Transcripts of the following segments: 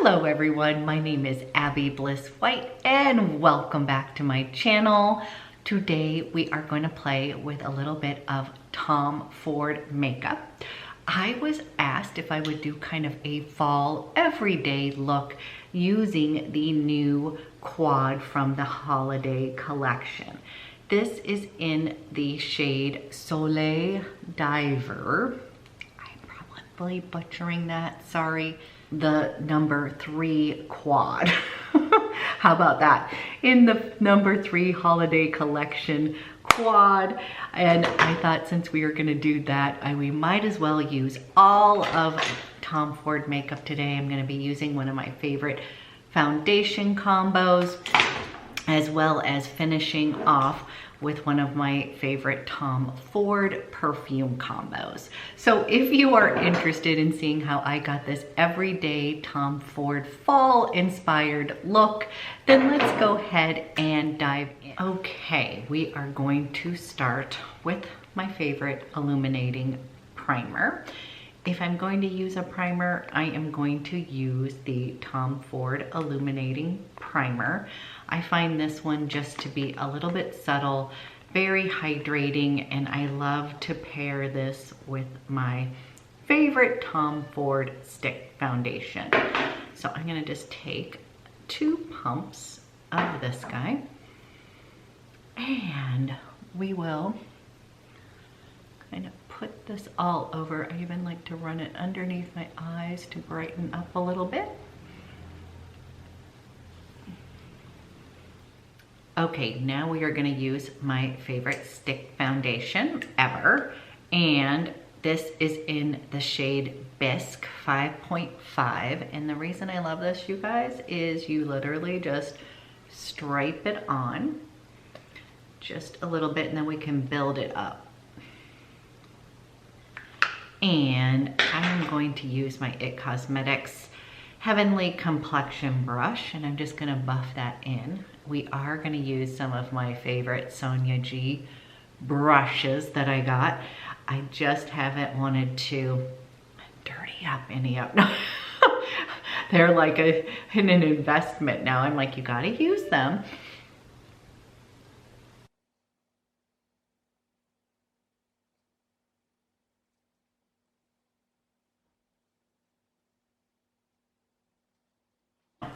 Hello everyone, my name is Abby Bliss White and welcome back to my channel. Today we are going to play with a little bit of Tom Ford makeup. I was asked if I would do kind of a fall everyday look using the new quad from the holiday collection. This is in the shade Soleil Diver. I'm probably butchering that, sorry. The number 3 quad. How about that? In the number 3 holiday collection quad. And I thought since we were gonna do that, we might as well use all of Tom Ford makeup today. I'm gonna be using one of my favorite foundation combos, as well as finishing off with one of my favorite Tom Ford perfume combos. So if you are interested in seeing how I got this everyday Tom Ford fall inspired look, then let's go ahead and dive in. Okay, we are going to start with my favorite illuminating primer. If I'm going to use a primer, I am going to use the Tom Ford Illuminating Primer. I find this one just to be a little bit subtle, very hydrating, and I love to pair this with my favorite Tom Ford stick foundation. So I'm gonna just take 2 pumps of this guy, and we will kind of put this all over. I even like to run it underneath my eyes to brighten up a little bit. Okay, now we are gonna use my favorite stick foundation ever. And this is in the shade Bisque 5.5. And the reason I love this, you guys, is you literally just stripe it on just a little bit and then we can build it up. And I'm going to use my IT Cosmetics Heavenly Complexion brush, and I'm just gonna buff that in. We are gonna use some of my favorite Sonia G brushes that I got. I just haven't wanted to dirty up any of them. They're like an investment now. I'm like, you gotta use them.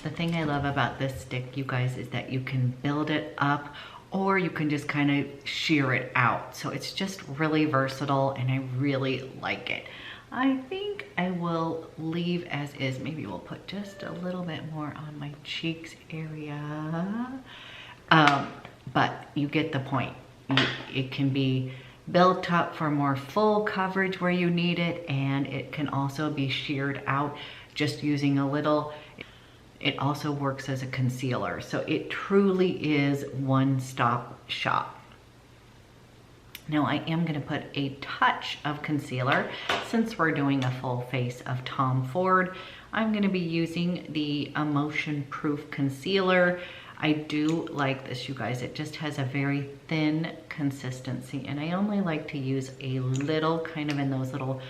The thing I love about this stick, you guys, is that you can build it up or you can just kind of shear it out. So it's just really versatile and I really like it. I think I will leave as is. Maybe we'll put just a little bit more on my cheeks area. But you get the point. It can be built up for more full coverage where you need it, and it can also be sheared out just using a little. It also works as a concealer. So it truly is one-stop shop. Now I am gonna put a touch of concealer. Since we're doing a full face of Tom Ford, I'm gonna be using the Emotion-Proof concealer. I do like this, you guys. It just has a very thin consistency, and I only like to use a little, kind of in those little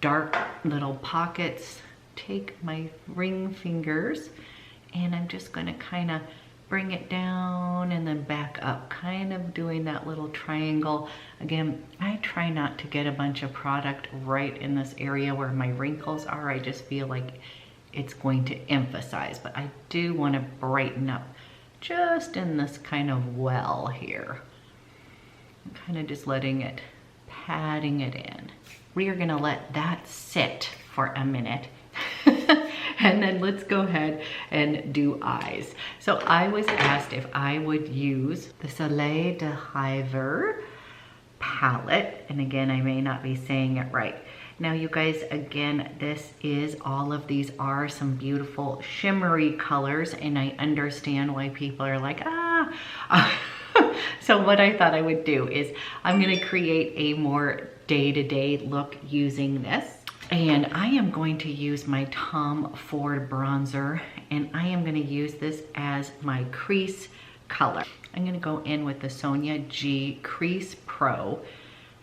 dark little pockets. Take my ring fingers and I'm just gonna kind of bring it down and then back up, kind of doing that little triangle. Again, I try not to get a bunch of product right in this area where my wrinkles are. I just feel like it's going to emphasize, but I do want to brighten up just in this kind of well here. I'm kind of just letting it, patting it in. We are gonna let that sit for a minute. And then let's go ahead and do eyes. So I was asked if I would use the Soleil de Hiver palette. And again, I may not be saying it right. Now you guys, again, this is, all of these are some beautiful shimmery colors, and I understand why people are like, ah. So what I thought I would do is I'm gonna create a more day-to-day look using this. And I am going to use my Tom Ford bronzer, and I am going to use this as my crease color. I'm going to go in with the Sonia G Crease Pro.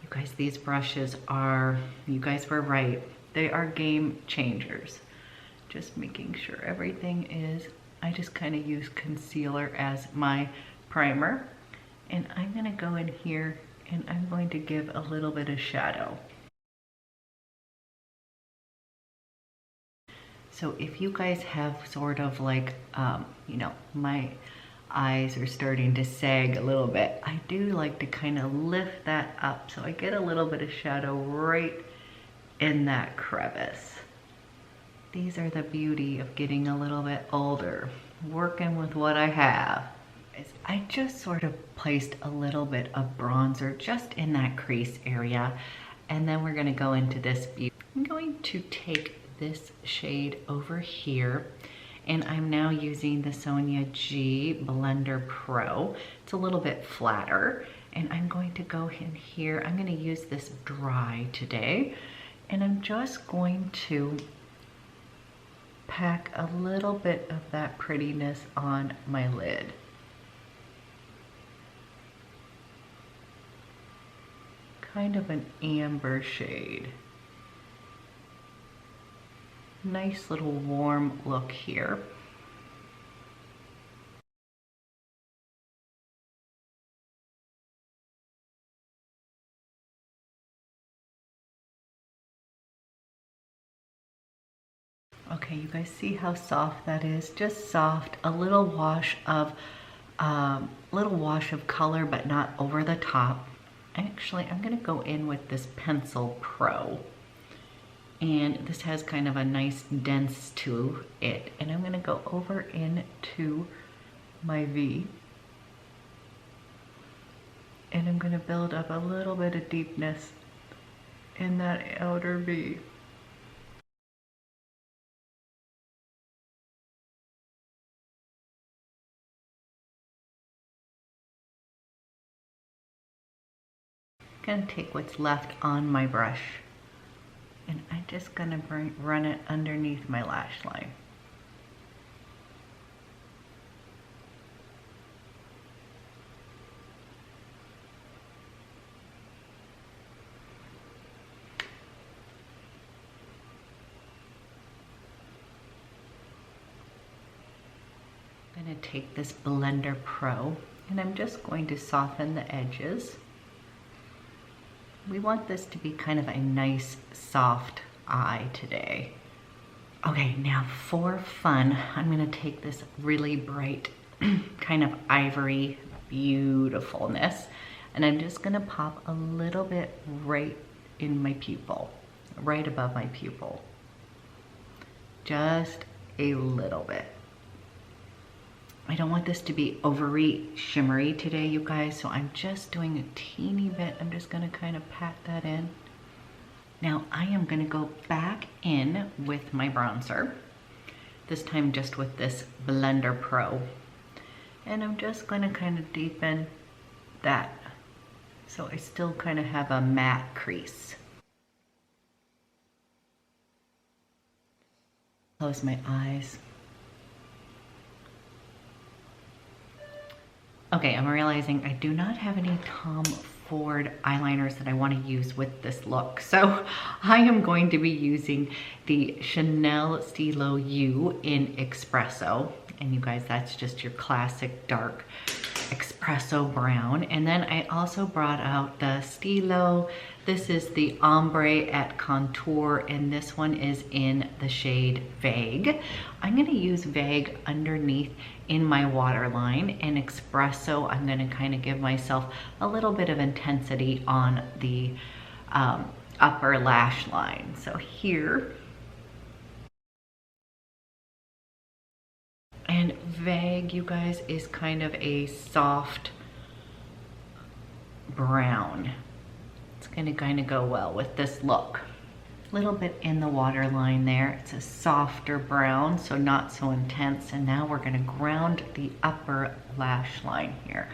You guys, these brushes are, you guys were right, they are game changers. Just making sure everything is, I just kind of use concealer as my primer. And I'm gonna go in here and I'm going to give a little bit of shadow. So if you guys have sort of like, you know, my eyes are starting to sag a little bit, I do like to kind of lift that up so I get a little bit of shadow right in that crevice. These are the beauty of getting a little bit older, working with what I have. I just sort of placed a little bit of bronzer just in that crease area, and then we're gonna go into this beauty. I'm going to take this shade over here, and I'm now using the Sonia G Blender Pro. It's a little bit flatter, and I'm going to go in here. I'm gonna use this dry today, and I'm just going to pack a little bit of that prettiness on my lid. Kind of an amber shade. Nice little warm look here. Okay, you guys see how soft that is? Just soft, a little wash of color, but not over the top. Actually, I'm gonna go in with this Pencil Pro. And this has kind of a nice dense to it. And I'm gonna go over into my V. And I'm gonna build up a little bit of deepness in that outer V. Gonna take what's left on my brush, and I'm just gonna run it underneath my lash line. I'm gonna take this Blender Pro, and I'm just going to soften the edges. We want this to be kind of a nice, soft eye today. Okay, now for fun, I'm gonna take this really bright, kind of ivory beautifulness, and I'm just gonna pop a little bit right in my pupil, right above my pupil. Just a little bit. I don't want this to be overly shimmery today, you guys, so I'm just doing a teeny bit. I'm just gonna kind of pat that in. Now I am gonna go back in with my bronzer, this time just with this Blender Pro. And I'm just gonna kind of deepen that so I still kind of have a matte crease. Close my eyes. Okay, I'm realizing I do not have any Tom Ford eyeliners that I want to use with this look. So I am going to be using the Chanel STYLO U in Espresso. And you guys, that's just your classic dark espresso brown. And then I also brought out the STYLO. This is the Ombre at Contour, and this one is in the shade Vague. I'm gonna use Vague underneath in my waterline, and Espresso, I'm gonna kind of give myself a little bit of intensity on the upper lash line. So here, and Vague, you guys, is kind of a soft brown. It's gonna kind of go well with this look. A little bit in the waterline there. It's a softer brown, so not so intense. And now we're gonna ground the upper lash line here.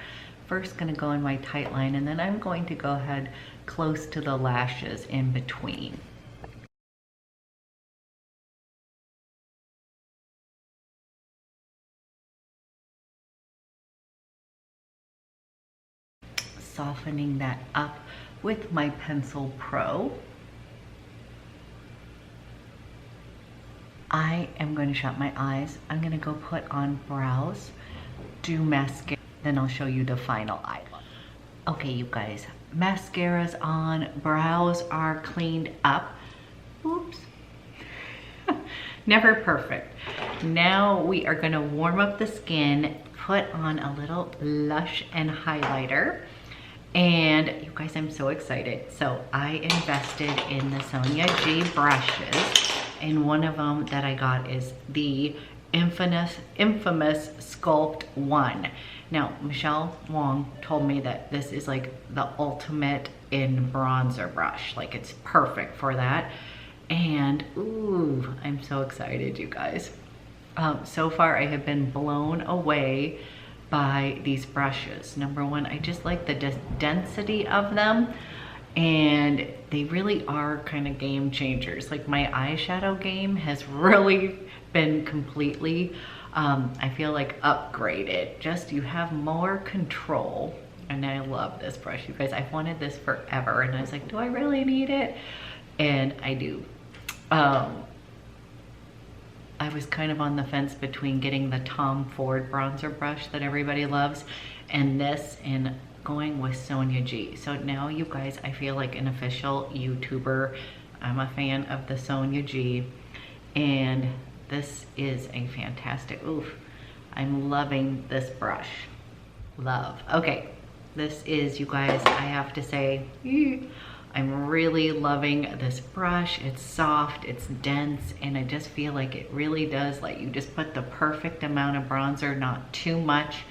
First gonna go in my tight line, and then I'm going to go ahead close to the lashes in between. Softening that up with my Pencil Pro. I am going to shut my eyes. I'm going to go put on brows, do mascara, then I'll show you the final eye look. Okay, you guys, mascara's on, brows are cleaned up. Oops. Never perfect. Now we are gonna warm up the skin, put on a little blush and highlighter. And you guys, I'm so excited. So I invested in the Sonia G brushes, and one of them that I got is the infamous Sculpt 1. Now, Michelle Wong told me that this is like the ultimate in bronzer brush. Like, it's perfect for that. And ooh, I'm so excited, you guys. So far I have been blown away by these brushes. Number one, I just like the density of them, and they really are kind of game changers. Like, my eyeshadow game has really been completely, I feel like, upgraded. Just, you have more control. And I love this brush, you guys. I've wanted this forever, and I was like, do I really need it? And I do. I was kind of on the fence between getting the Tom Ford bronzer brush that everybody loves and this, and going with Sonia G. So now, you guys, I feel like an official YouTuber. I'm a fan of the Sonia G, and this is a fantastic, oof, I'm loving this brush. Love. Okay, this is, you guys, I have to say, I'm really loving this brush. It's soft, it's dense, and I just feel like it really does let you just put the perfect amount of bronzer, not too much.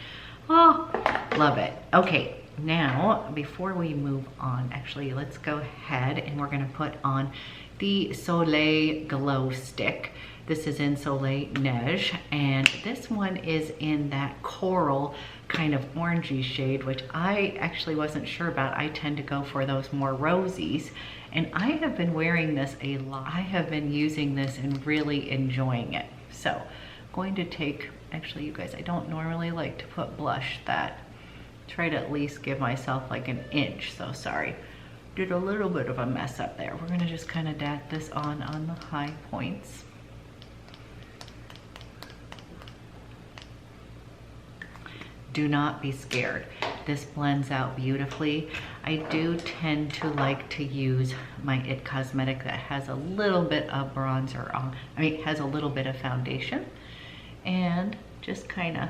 Oh, love it. Okay, now before we move on, actually, let's go ahead and we're gonna put on the Soleil Glow Stick. This is in Soleil Neige, and this one is in that coral kind of orangey shade, which I actually wasn't sure about. I tend to go for those more rosies, and I have been wearing this a lot. I have been using this and really enjoying it. So I'm going to take, actually, you guys, I don't normally like to put blush that. Try to at least give myself like an inch, so sorry. Did a little bit of a mess up there. We're gonna just kind of dab this on the high points. Do not be scared. This blends out beautifully. I do tend to like to use my IT Cosmetic that has a little bit of bronzer on. I mean, it has a little bit of foundation, and just kind of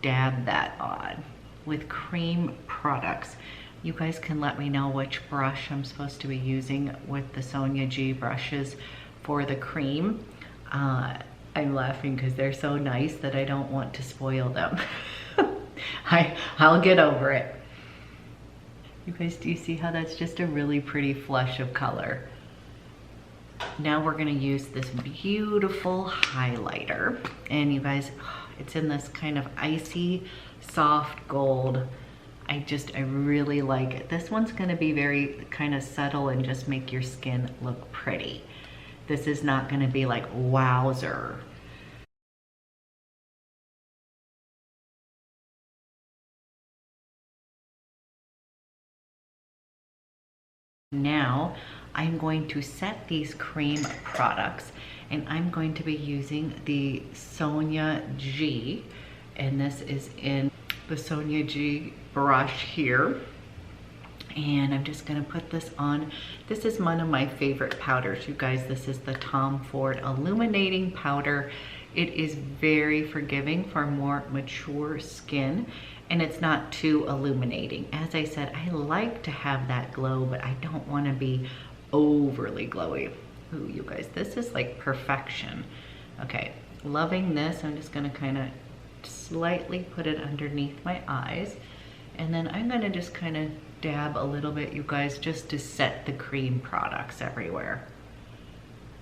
dab that on with cream products. You guys can let me know which brush I'm supposed to be using with the Sonia G brushes for the cream. I'm laughing because they're so nice that I don't want to spoil them. I'll get over it. You guys, do you see how that's just a really pretty flush of color? Now we're gonna use this beautiful highlighter. And you guys, it's in this kind of icy, soft gold. I really like it. This one's gonna be very kind of subtle and just make your skin look pretty. This is not gonna be like wowzer. Now I'm going to set these cream products, and I'm going to be using the Sonia G, and this is in the Sonia G brush here. And I'm just gonna put this on. This is one of my favorite powders, you guys. This is the Tom Ford Illuminating Powder. It is very forgiving for more mature skin, and it's not too illuminating. As I said, I like to have that glow, but I don't wanna be overly glowy. Ooh, you guys, this is like perfection. Okay, loving this. I'm just gonna kind of slightly put it underneath my eyes, and then I'm gonna just kind of dab a little bit, you guys, just to set the cream products everywhere.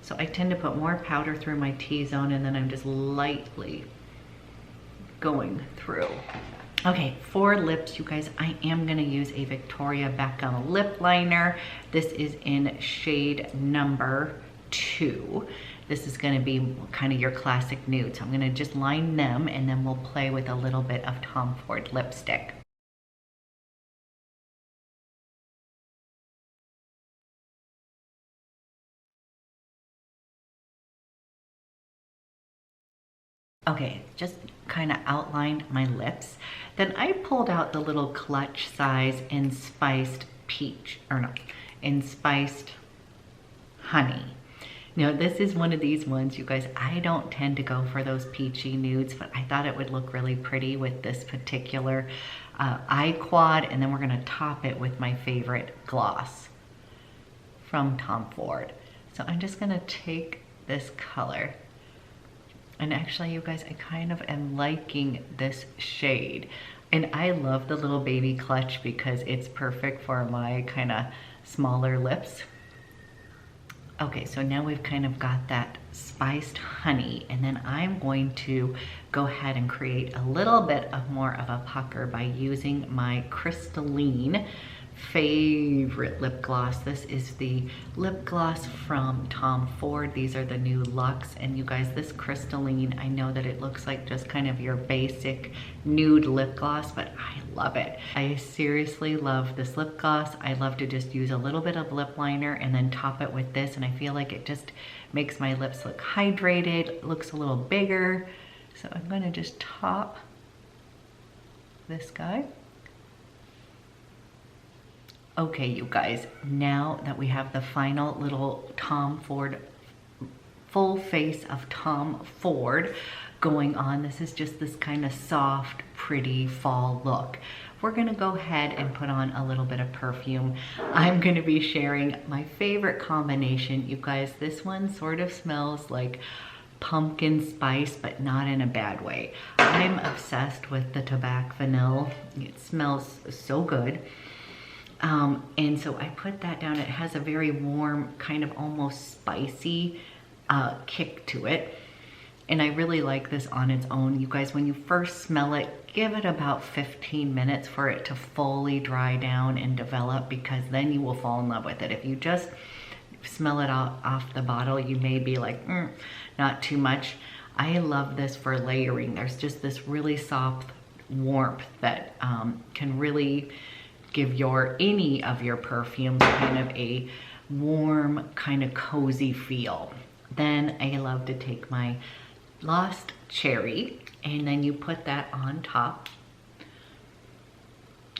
So I tend to put more powder through my T-zone, and then I'm just lightly going through. Okay, for lips, you guys, I am gonna use a Victoria Beckham lip liner. This is in shade number 2. This is gonna be kind of your classic nude. So I'm gonna just line them, and then we'll play with a little bit of Tom Ford lipstick. Okay, just kind of outlined my lips. Then I pulled out the little clutch size in spiced peach, or no, in spiced honey. Now this is one of these ones, you guys, I don't tend to go for those peachy nudes, but I thought it would look really pretty with this particular eye quad, and then we're gonna top it with my favorite gloss from Tom Ford. So I'm just gonna take this color, and actually you guys, I kind of am liking this shade. And I love the little baby clutch because it's perfect for my kind of smaller lips. Okay, so now we've kind of got that spiced honey, and then I'm going to go ahead and create a little bit of more of a pucker by using my CRYSTALLINE favorite lip gloss. This is the lip gloss from Tom Ford. These are the new Luxe, and you guys, this CRYSTALLINE, I know that it looks like just kind of your basic nude lip gloss, but I love it. I seriously love this lip gloss. I love to just use a little bit of lip liner and then top it with this, and I feel like it just makes my lips look hydrated. It looks a little bigger. So I'm gonna just top this guy. Okay, you guys, now that we have the final little Tom Ford, full face of Tom Ford going on, this is just this kind of soft, pretty fall look. We're gonna go ahead and put on a little bit of perfume. I'm gonna be sharing my favorite combination. You guys, this one sort of smells like pumpkin spice, but not in a bad way. I'm obsessed with the TABACCO vanille. It smells so good. And so I put that down. It has a very warm, kind of almost spicy kick to it. And I really like this on its own. You guys, when you first smell it, give it about 15 minutes for it to fully dry down and develop, because then you will fall in love with it. If you just smell it off the bottle, you may be like, not too much. I love this for layering. There's just this really soft warmth that can really give any of your perfumes kind of a warm, kind of cozy feel. Then I love to take my Lost Cherry, and then you put that on top,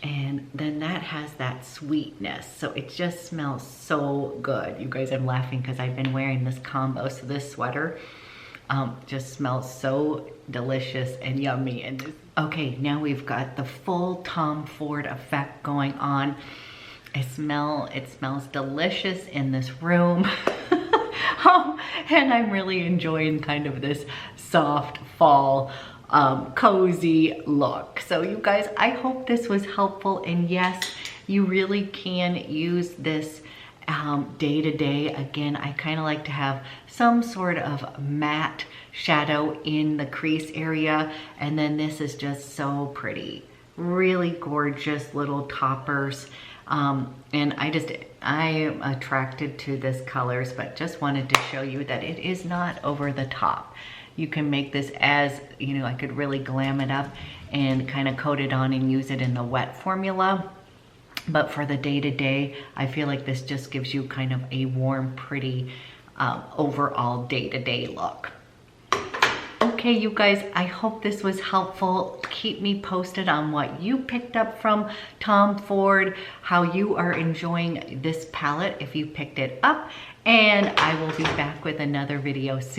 and then that has that sweetness, so it just smells so good. You guys, I'm laughing because I've been wearing this combo, so this sweater just smells so delicious and yummy. And this, okay, now we've got the full Tom Ford effect going on. It smells delicious in this room. And I'm really enjoying kind of this soft fall cozy look. So you guys, I hope this was helpful, and yes, you really can use this day to day. Again, I kind of like to have some sort of matte shadow in the crease area, and then this is just so pretty, really gorgeous little toppers. And I am attracted to this colors, but just wanted to show you that it is not over the top. You can make this as, you know, I could really glam it up and kind of coat it on and use it in the wet formula. But for the day-to-day, I feel like this just gives you kind of a warm, pretty overall day-to-day look. Okay, you guys, I hope this was helpful. Keep me posted on what you picked up from Tom Ford, how you are enjoying this palette if you picked it up, and I will be back with another video soon.